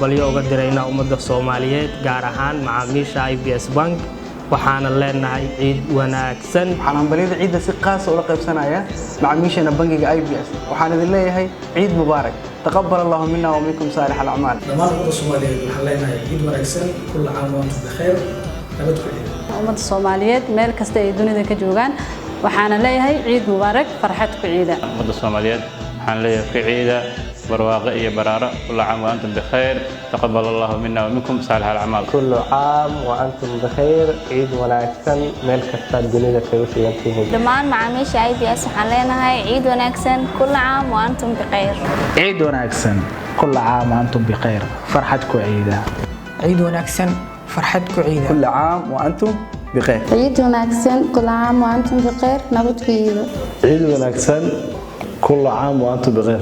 hambalyo uga diraynaa ummadda Soomaaliyeed gaar ahaan macaamiisha IBS Bank waxaana leenahay ciid wanaagsan. waxaan hambalyada ciidda si qaas ah ula qaybsanaya macaamiishana bangiga IBS waxaan idin leeyahay ciid mubaarak taqabbal Allahu minna wa minkum saalih al-a'maal. dhammaan ummadda Soomaaliyeed waxaan leenahay ciid wanaagsan kull caam wa antum bikhair nabad ku ciid. ummadda Soomaaliyeed meel kasta ay dunida ka joogaan waxaana leeyahay ciid mubaarak farxad ku ciida. ummadda Soomaaliyeed waxaan leeyahay ku ciida barwaaqo iyo baraaro kull caam wa antum bikhair taqabbal Allahu minna wa minkum saalih al-a'maal. كل عام وأنتم بخير عيد wanaagsan meel kasta dunida kaga sugantihiin. dhammaan macaamiisha IBS waxaan leenahay ciid wanaagsan kull caam wa antum bikhair. ciid wanaagsan كل عام وأنتم بخير farxad ku ciida. ciid wanaagsan farxad ku ciida. كل عام وأنتم بخير. ciid wanaagsan kull caam wa antum bikhair nabad ku ciida. ciid wanaagsan كل عام وأنتم بخير.